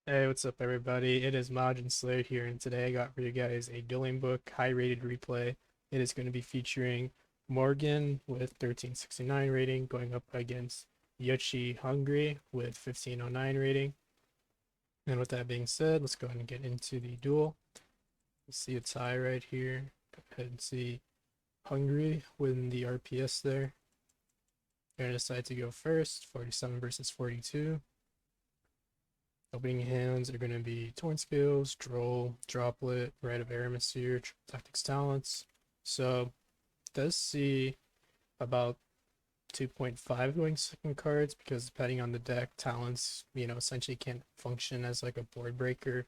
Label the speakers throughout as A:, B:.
A: Hey, what's up, everybody? It is Majin Slayer here, and today I got for you guys a dueling book high rated replay. It is going to be featuring Morgan with 1369 rating going up against Yoshi Hungry with 1509 rating. And with that being said, let's go ahead and get into the duel. You see a tie right here. Go ahead and see Hungry win the RPS there. They're going to decide to go first, 47 versus 42. Opening hands are going to be Torn Skills, Droll, Droplet, Rite of Aramasir, Tactics Talents. So, does see about 2.5 going second cards because depending on the deck, Talents, essentially can't function as like a board breaker.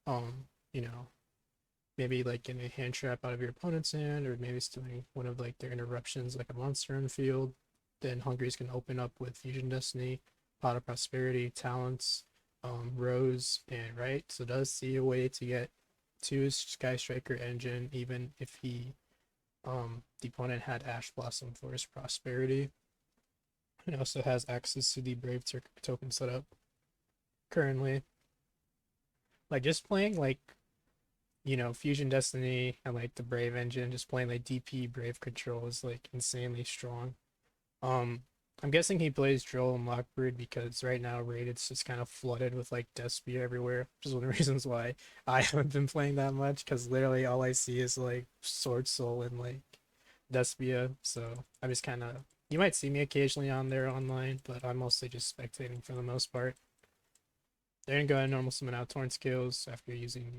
A: Um, you know, maybe like getting a hand trap out of your opponent's hand, or maybe stealing one of like their interruptions like a monster in the field. Then Hungry's can open up with Fusion Destiny, Pot of Prosperity, Talents, Rose, and right. So it does see a way to get to Sky Striker engine, even if the opponent had Ash Blossom for his Prosperity. It also has access to the Brave token setup currently. Like just playing like Fusion Destiny and like the Brave engine, just playing like DP Brave control is like insanely strong. Um, I'm guessing he plays Droll and Lockbird because right now Raid's just kind of flooded with like Despia everywhere, which is one of the reasons why I haven't been playing that much because literally all I see is like Sword Soul and like Despia. So I'm just kind of, you might see me occasionally on there online, but I'm mostly just spectating for the most part. They're gonna go ahead and normal summon out Torn Skills after using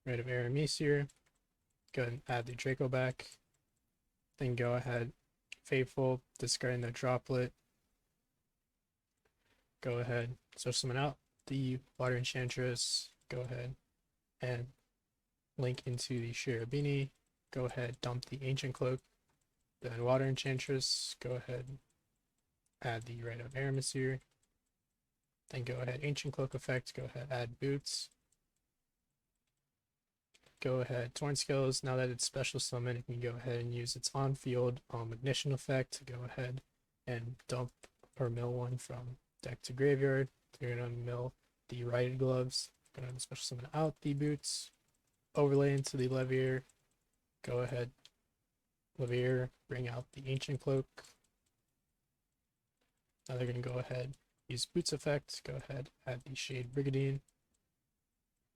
A: the Rite of Aramis. Go ahead and add the Draco back. Then go ahead, Faithful, discarding the Droplet. Go ahead, search someone out. The Water Enchantress, go ahead and link into the Shirabini. Go ahead, dump the Ancient Cloak. Then Water Enchantress, go ahead, add the Rite of Aramis. Then go ahead, Ancient Cloak effect, go ahead, add Boots. Go ahead, Torn Skills, now that it's special summon, it can go ahead and use its on-field ignition effect to go ahead and dump or mill one from deck to graveyard. You're gonna mill the Righted Gloves, gonna special summon out the Boots, overlay into the Levier, go ahead, Levier, bring out the Ancient Cloak. Now they're gonna go ahead, use Boots effect, go ahead, add the Shade Brigandine,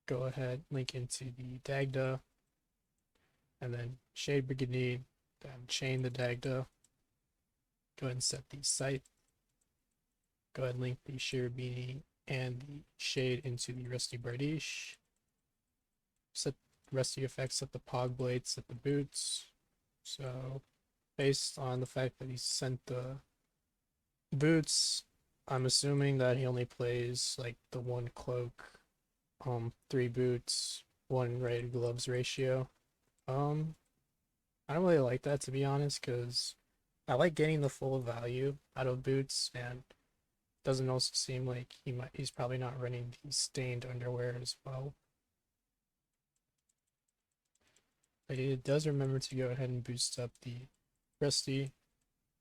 A: go ahead, link into the Dagda, and then Shade Brigandine, then chain the Dagda. Go ahead and set the site. Go ahead and link the Shirabini and the Shade into the Rusty Bardiche. Set Rusty effects, set the Pog Blade, set the Boots. So, based on the fact that he sent the Boots, I'm assuming that he only plays like the one cloak, three boots, one rated gloves ratio. Um, I don't really like that to be honest, because I like getting the full value out of boots, and doesn't also seem like he's probably not running the stained underwear as well. But it does remember to go ahead and boost up the Rusty.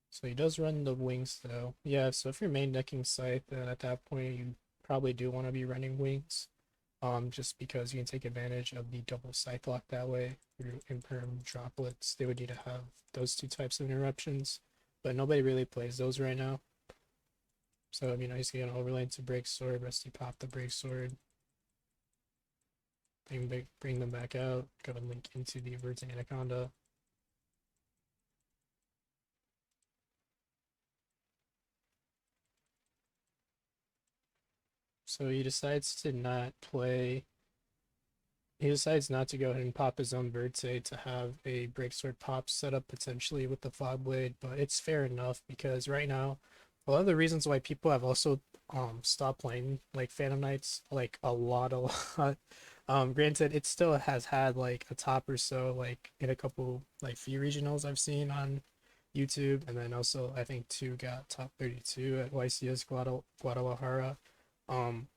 A: So he does run the wings though. Yeah, so if you're main decking Scythe, then at that point you probably do want to be running wings. Just because you can take advantage of the double Scythe lock that way through Imperm droplets. They would need to have those two types of interruptions, but nobody really plays those right now. So, he's going to overlay into Break Sword, Rusty pop the Break Sword, bring them back out, go and link into the Averting Anaconda. So he decides not to go ahead and pop his own Verte to have a Break Sword pop set up potentially with the Fog Blade, but it's fair enough because right now, a lot of the reasons why people have also stopped playing like Phantom Knights like a lot. Granted, it still has had like a top or so like in a couple like few regionals I've seen on YouTube, and then also I think two got top 32 at YCS Guadalajara. Um,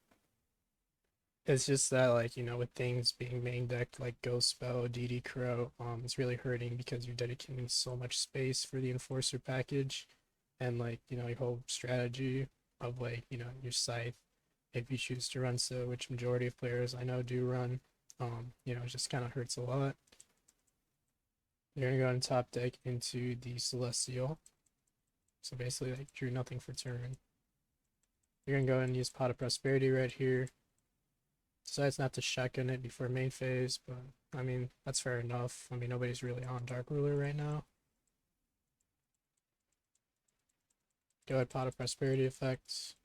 A: it's just that like with things being main decked like Ghost Spell, DD Crow, it's really hurting because you're dedicating so much space for the Enforcer package, and like your whole strategy of like your Scythe if you choose to run so, which majority of players I know do run. It just kind of hurts a lot. You're gonna go on top deck into the Celestial. So basically, like, drew nothing for turn. You're gonna go ahead and use Pot of Prosperity right here. Decides not to shotgun it before main phase, but I mean, that's fair enough. I mean, nobody's really on Dark Ruler right now. Go ahead, Pot of Prosperity effects.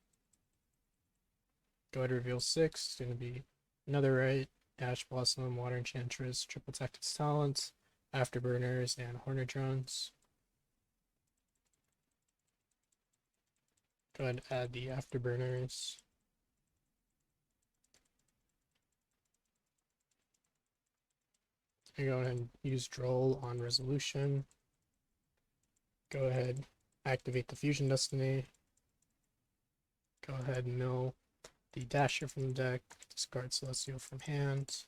A: Go ahead, reveal 6. It's going to be another right, Ash Blossom, Water Enchantress, Triple Tactics Talents, Afterburners, and Hornet Drones. Go ahead and add the Afterburners. Go ahead and use Droll on Resolution. Go ahead, activate the Fusion Destiny. Go ahead and mill the Dasher from the deck, discard Celestial from hand.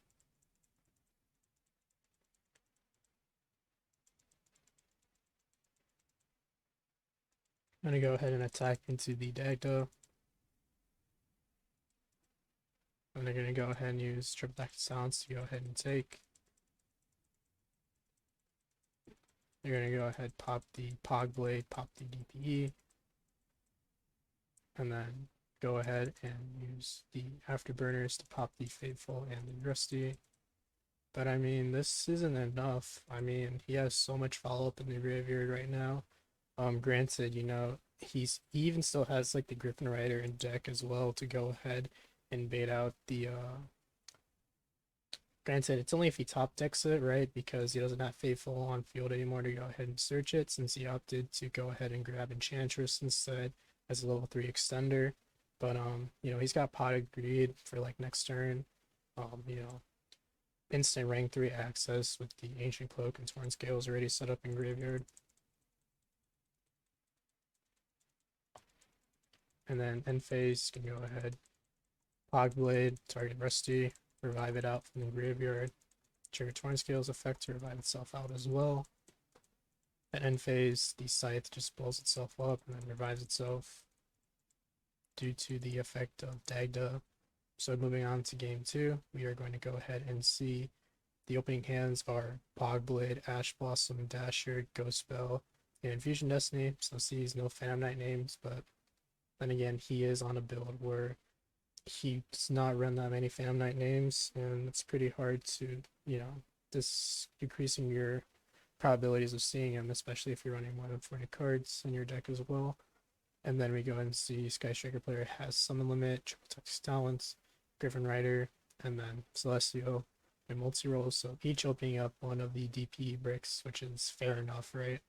A: I'm going to go ahead and attack into the Dagda. And they're going to go ahead and use Triple Tactics Talents to go ahead and take. They're going to go ahead, pop the Pog Blade, pop the DPE, and then go ahead and use the Afterburners to pop the Faithful and the Rusty. But I mean, this isn't enough. I mean, he has so much follow-up in the graveyard right now. Granted, he even still has like the Griffin Rider in deck as well to go ahead and bait out the Granted, it's only if he top decks it, right? Because he doesn't have Faithful on field anymore to go ahead and search it, since he opted to go ahead and grab Enchantress instead as a level 3 extender. But he's got Potted Greed for like next turn. Instant rank 3 access with the Ancient Cloak and Torn Scales already set up in graveyard. And then end phase can go ahead. Pog Blade, target Rusty, revive it out from the graveyard. Trigger Torn Scales effect to revive itself out as well. At end phase, the Scythe just blows itself up and then revives itself due to the effect of Dagda. So moving on to game 2, we are going to go ahead and see the opening hands are Pog Blade, Ash Blossom, Dasher, Ghost Spell, and Infusion Destiny. So sees no Phantom Knight names, but then again, he is on a build where he does not run that many Phantom Knight names, and it's pretty hard to, this decreasing your probabilities of seeing him, especially if you're running more than 40 cards in your deck as well. And then we go and see Sky Striker player has Summon Limit, Triple Tactics Talents, Griffin Rider, and then Celestial and multi-roll. So each opening up one of the DP bricks, which is fair enough, right?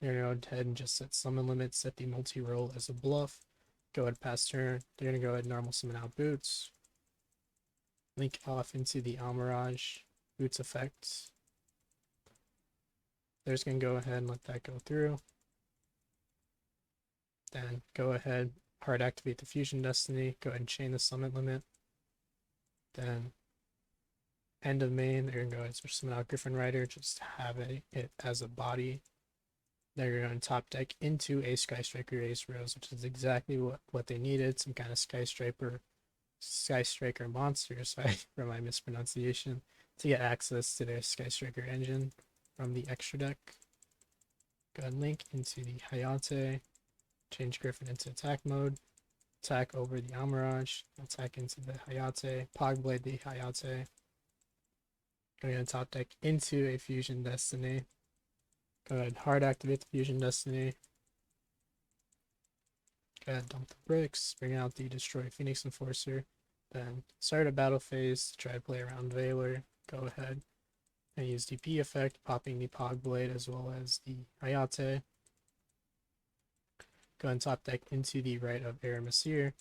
A: They're gonna go ahead and just set Summon Limit, set the multi-roll as a bluff. Go ahead pass turn. They're gonna go ahead and normal summon out Boots. Link off into the Almirage Boots effects. They're just gonna go ahead and let that go through. Then go ahead, hard activate the Fusion Destiny, go ahead and chain the Summon Limit. Then end of main, they're gonna go ahead and summon out Griffin Rider, just have it as a body. They're going to top deck into a Sky Striker Ace Rose, which is exactly what they needed. Some kind of Sky Striker monster, sorry for my mispronunciation, to get access to their Sky Striker engine from the extra deck. Go ahead and link into the Hayate, change Griffin into attack mode, attack over the Almirage, attack into the Hayate, Pog Blade the Hayate. Going to top deck into a Fusion Destiny. Go ahead, hard activate the Fusion Destiny. Go ahead, dump the bricks, bring out the Destroy Phoenix Enforcer. Then start a battle phase to try to play around Veiler. Go ahead and use DP effect, popping the Pog Blade as well as the Hayate. Go ahead and top deck into the right of Aramesir.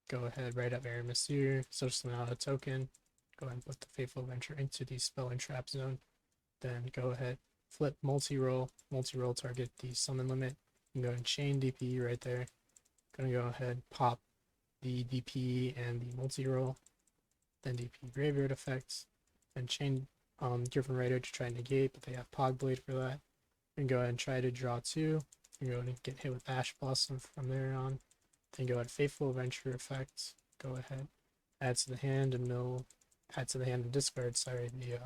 A: Go ahead, right up Aramesir, summon out a token. Go ahead and put the Faithful Venture into the Spell and Trap Zone. Then go ahead, flip multi-roll target the Summon Limit. You can go ahead and chain DP right there. Gonna go ahead, pop the DP and the multi-roll. Then DP Graveyard effects. Then chain Griffin Rider to try and negate, but they have Pog Blade for that. And go ahead and try to draw two. And go ahead and get hit with Ash Blossom from there on. Then go ahead, Faithful Venture effect. Go ahead, add to the hand and mill, add to the hand and discard, sorry, the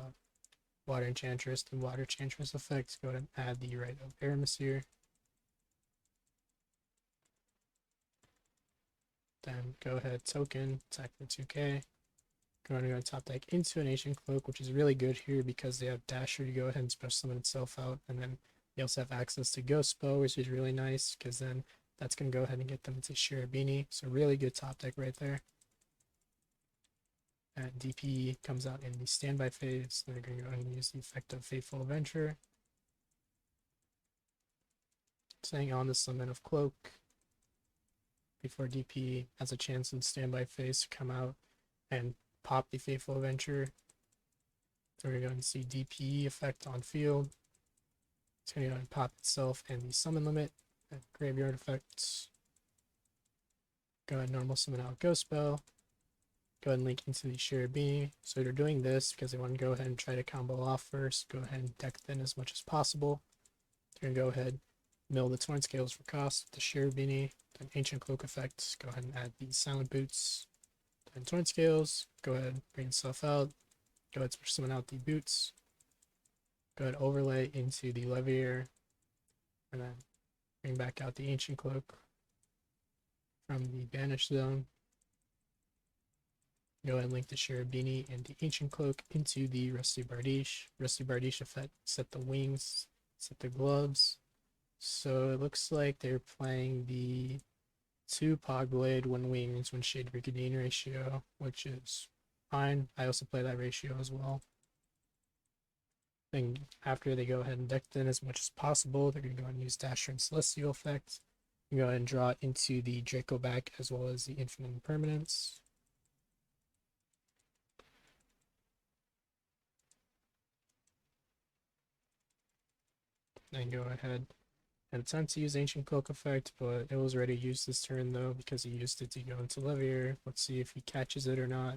A: Water Enchantress and Water Enchantress effect. Go ahead and add the Rite of Aramis here. Then go ahead, token, attack for 2k. Go ahead and top deck into an Ancient Cloak, which is really good here because they have Dasher to go ahead and special summon itself out, and then they also have access to Ghost Bow, which is really nice because then that's going to go ahead and get them into Shirabini. So really good top deck right there. And DP comes out in the standby phase. They're going to go ahead and use the effect of Faithful Avenger. Staying on the Summon of Cloak before DP has a chance in standby phase to come out and pop the Faithful Avenger. So we're going to see DP effect on field. It's going to go and pop itself and the summon limit and graveyard effects. Go ahead and normal summon out Ghost Spell. Go ahead and link into the Shirabini. So they're doing this because they want to go ahead and try to combo off first. Go ahead and deck thin as much as possible. They're going to go ahead, mill the Torn Scales for cost, the Shirabini, then Ancient Cloak effect. Go ahead and add the Silent Boots. Then Torn Scales. Go ahead, bring itself out. Go ahead and summon out the Boots. Go ahead, overlay into the Levier. And then bring back out the Ancient Cloak from the Banish Zone. Go ahead and link the Shirabini and the Ancient Cloak into the Rusty Bardiche. Rusty Bardiche effect, set the wings, set the gloves. So it looks like they're playing the 2 Pogblade, 1 wings, 1 Shade Brigandine ratio, which is fine. I also play that ratio as well. Then after they go ahead and deck thin as much as possible, they're going to go and use Dasher and Celestial effect. Go ahead and draw it into the Draco back as well as the Infinite Impermanence. Then go ahead and attempt to use Ancient Cloak effect, but it was already used this turn though because he used it to go into Levier. Let's see if he catches it or not.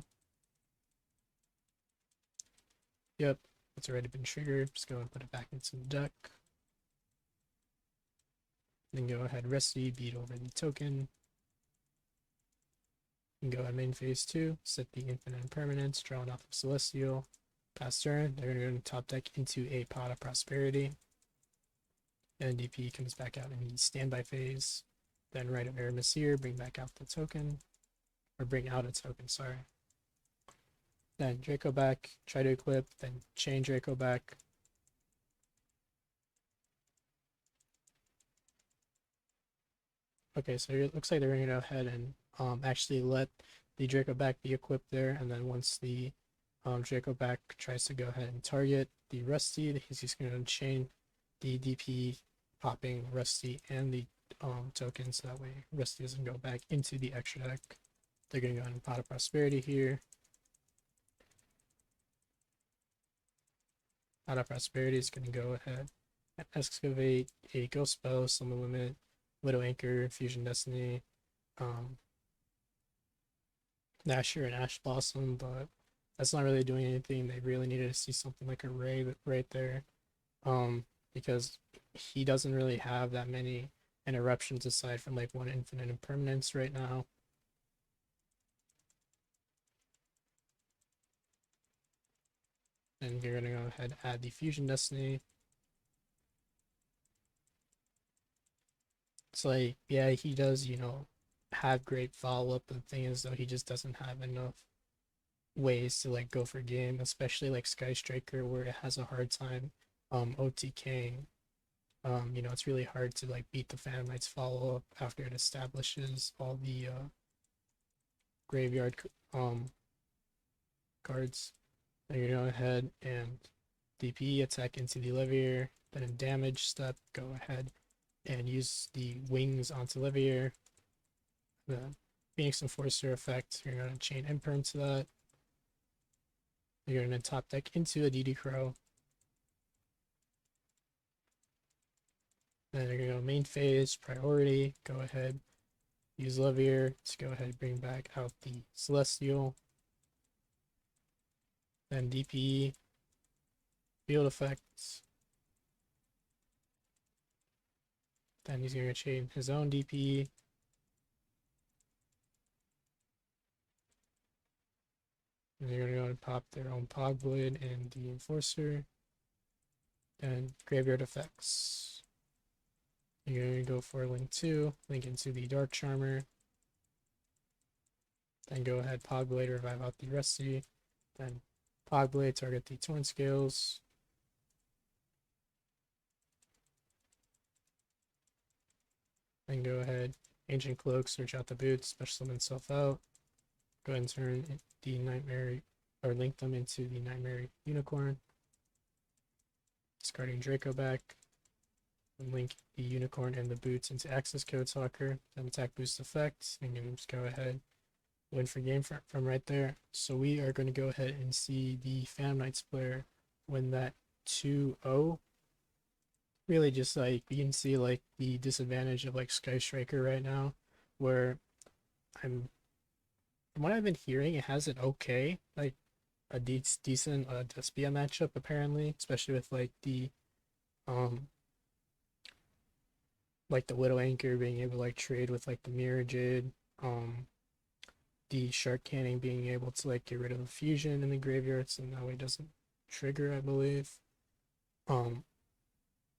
A: Yep, it's already been triggered. Just go and put it back into the deck. Then go ahead, Rusty, beat over the token. And go ahead, main phase 2, set the Infinite Impermanence, drawing off of Celestial. Pass turn, they're going to go and top deck into a Pot of Prosperity. Then DP comes back out in the standby phase. Then Rite of Aramis here, bring back out the token. Or bring out a token, sorry. Then Draco back, try to equip, then chain Draco back. Okay, so it looks like they're going to go ahead and actually let the Draco back be equipped there, and then once the Draco back tries to go ahead and target the Rusty, he's just going to chain the DP popping Rusty and the token, so that way Rusty doesn't go back into the extra deck. They're going to go ahead and Pot of Prosperity here. Pot of Prosperity is going to go ahead and excavate a Ghost Spell, Summon Limit, Widow Anchor, Fusion Destiny, Nasher and Ash Blossom, but that's not really doing anything. They really needed to see something like a Ray right there, because he doesn't really have that many interruptions aside from like 1 Infinite Impermanence right now. And you're gonna go ahead and add the Fusion Destiny. It's like, yeah, he does, you know, have great follow-up, but the thing is though, he just doesn't have enough ways to like go for game, especially like Sky Striker where it has a hard time OTKing. You know, it's really hard to like beat the Phantom Knight's follow-up after it establishes all the graveyard cards. Then you go ahead and DP attack into the Levier, then in damage step, go ahead and use the wings onto Levier. The Phoenix Enforcer effect, you're going to chain Imperm to that. You're going to top deck into a DD Crow. Then you're going to go main phase, priority, go ahead, use Levier to go ahead and bring back out the Celestial. Then DP, field effects, Then he's gonna chain his own DP. And they're gonna go and pop their own Pogblade and the Enforcer. Then graveyard effects. You're gonna go for Link 2, link into the Dark Charmer. Then go ahead, Pogblade, revive out the Rusty. Then Pogblade, target the Torn Scales. Then go ahead, Ancient Cloak, search out the boots, special summon himself out. Go ahead and turn the Nightmare, or link them into the Nightmare Unicorn. Discarding Draco back. And link the Unicorn and the boots into Access Code Talker. Then attack boost effect. And you can just go ahead, win for game from right there. So we are going to go ahead and see the Phantom Knights player win that 2-0. Really just like you can see like the disadvantage of like Sky Striker right now, where I'm from what I've been hearing, it has an okay, like a decent Despia matchup apparently, especially with um like the Widow Anchor being able to like trade with like the Mirror Jade, the Shark Canning being able to like get rid of the fusion in the graveyard so that way it doesn't trigger, I believe.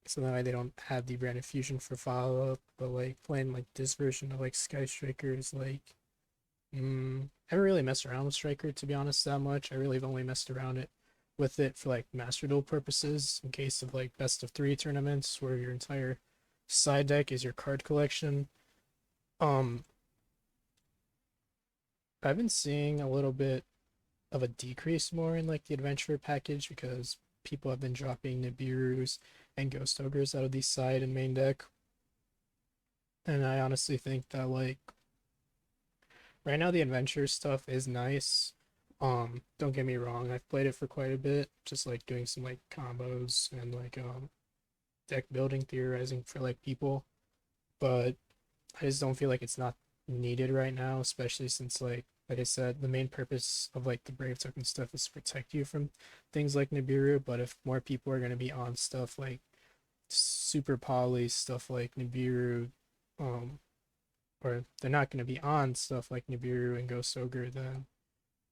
A: So that way they don't have the branded fusion for follow up, but like playing like this version of like Sky Striker is like I haven't really messed around with Striker to be honest that much. I really have only messed around with it for like Master Duel purposes in case of like best of 3 tournaments where your entire side deck is your card collection. Um I've been seeing a little bit of a decrease more in like the adventure package because people have been dropping Nibiru's and Ghost Ogres out of the side and main deck. And I honestly think that like right now the adventure stuff is nice. Don't get me wrong, I've played it for quite a bit, just like doing some like combos and like deck building, theorizing for like people. But I just don't feel like it's not needed right now, especially since like I said, the main purpose of like the Brave token stuff is to protect you from things like Nibiru. But if more people are gonna be on stuff like super poly stuff like Nibiru, um, or they're not gonna be on stuff like Nibiru and Ghost Ogre, then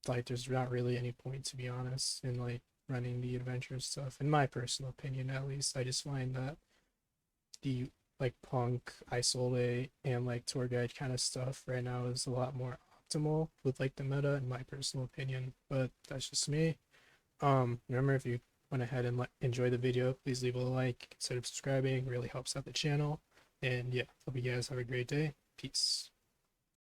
A: like there's not really any point to be honest in like running the adventure stuff. In my personal opinion, at least, I just find that the like punk, Isolde, and like tour guide kind of stuff right now is a lot more optimal with like the meta, in my personal opinion. But that's just me. Remember if you went ahead and like enjoy the video, please leave a like, consider subscribing, really helps out the channel. And yeah, hope you guys have a great day. Peace.